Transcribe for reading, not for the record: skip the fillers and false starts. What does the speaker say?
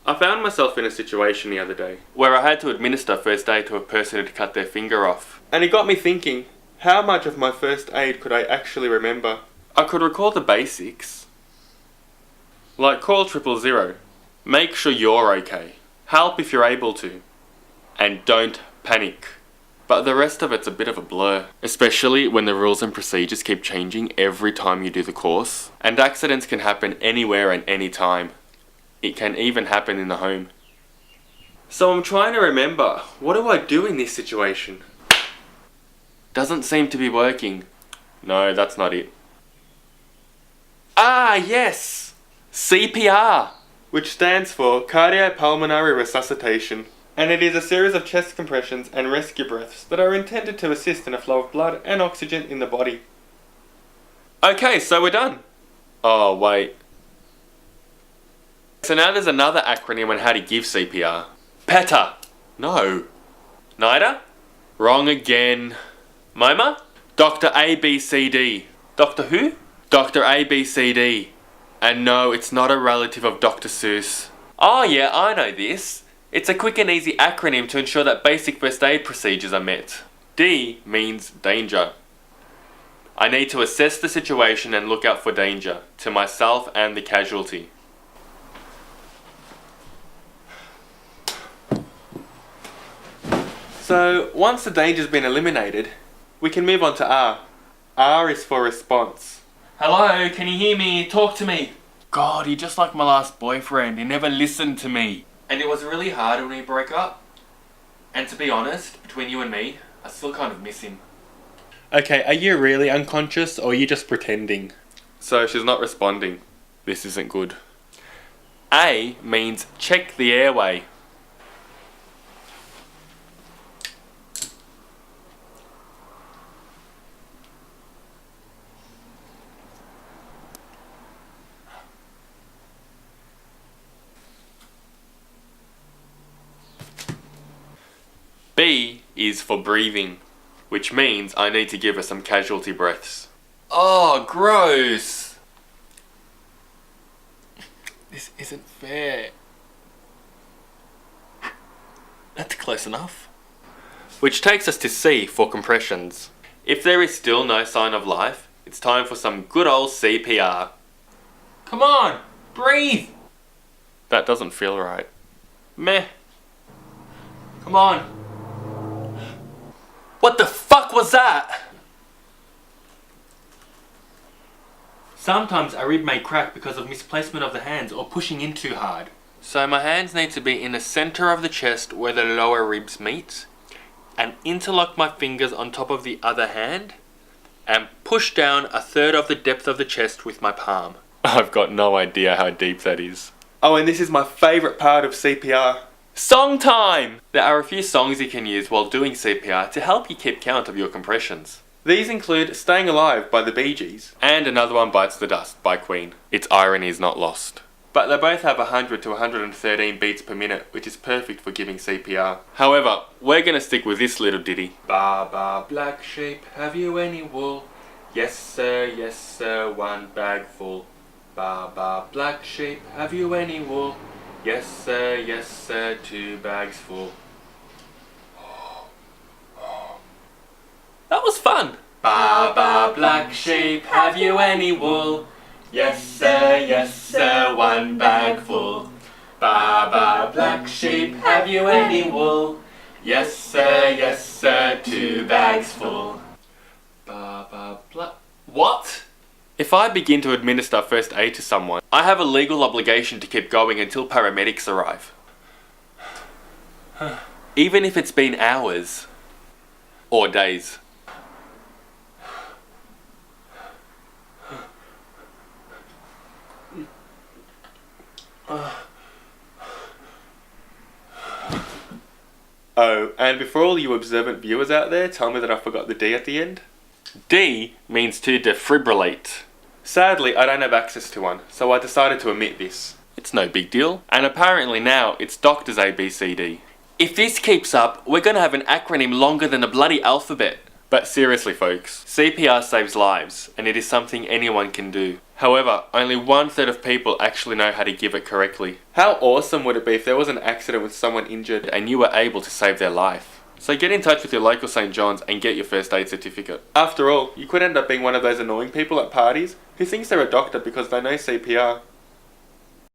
I found myself in a situation the other day where I had to administer first aid to a person who'd cut their finger off. And it got me thinking, how much of my first aid could I actually remember? I could recall the basics. Like call 000. Make sure you're okay. Help if you're able to. And don't panic. But the rest of it's a bit of a blur. Especially when the rules and procedures keep changing every time you do the course. And accidents can happen anywhere and any time. It can even happen in the home. So I'm trying to remember, what do I do in this situation? Doesn't seem to be working. No, that's not it. Ah, yes! CPR! Which stands for cardiopulmonary resuscitation. And it is a series of chest compressions and rescue breaths that are intended to assist in a flow of blood and oxygen in the body. Okay, so we're done. Oh, wait. So now there's another acronym on how to give CPR. PETA. No. NIDA? Wrong again. MoMA? Dr. ABCD. Doctor who? Dr. ABCD. And no, it's not a relative of Dr. Seuss. Oh yeah, I know this. It's a quick and easy acronym to ensure that basic first aid procedures are met. D means danger. I need to assess the situation and look out for danger to myself and the casualty. So, once the danger's been eliminated, we can move on to R. R is for response. Hello, can you hear me? Talk to me. God, you're just like my last boyfriend. He never listened to me. And it was really hard when we broke up. And to be honest, between you and me, I still kind of miss him. Okay, are you really unconscious or are you just pretending? So she's not responding. This isn't good. A means check the airway. B is for breathing, which means I need to give her some casualty breaths. Oh, gross! This isn't fair. That's close enough. Which takes us to C for compressions. If there is still no sign of life, it's time for some good old CPR. Come on, breathe! That doesn't feel right. Meh. Come on. What the fuck was that? Sometimes a rib may crack because of misplacement of the hands or pushing in too hard. So my hands need to be in the center of the chest where the lower ribs meet, and interlock my fingers on top of the other hand, and push down a third of the depth of the chest with my palm. I've got no idea how deep that is. Oh, and this is my favourite part of CPR. Song time! There are a few songs you can use while doing CPR to help you keep count of your compressions. These include Staying Alive by the Bee Gees and Another One Bites the Dust by Queen. Its irony is not lost. But they both have 100 to 113 beats per minute, which is perfect for giving CPR. However, we're gonna stick with this little ditty. Ba ba black sheep, have you any wool? Yes sir, one bag full. Ba ba black sheep, have you any wool? Yes sir, 2 bags full. That was fun! Ba ba black sheep, have you any wool? Yes sir, 1 bag full. Ba ba black sheep, have you any wool? Yes sir, 2 bags full. Ba ba black... What? If I begin to administer first aid to someone, I have a legal obligation to keep going until paramedics arrive. Even if it's been hours or days. Oh, and before all you observant viewers out there tell me that I forgot the D at the end. D means to defibrillate. Sadly, I don't have access to one, so I decided to omit this. It's no big deal, and apparently now it's doctors ABCD. If this keeps up, we're gonna have an acronym longer than the bloody alphabet. But seriously folks, CPR saves lives, and it is something anyone can do. However, only 1/3 of people actually know how to give it correctly. How awesome would it be if there was an accident with someone injured and you were able to save their life? So get in touch with your local St. John's and get your first aid certificate. After all, you could end up being one of those annoying people at parties who thinks they're a doctor because they know CPR.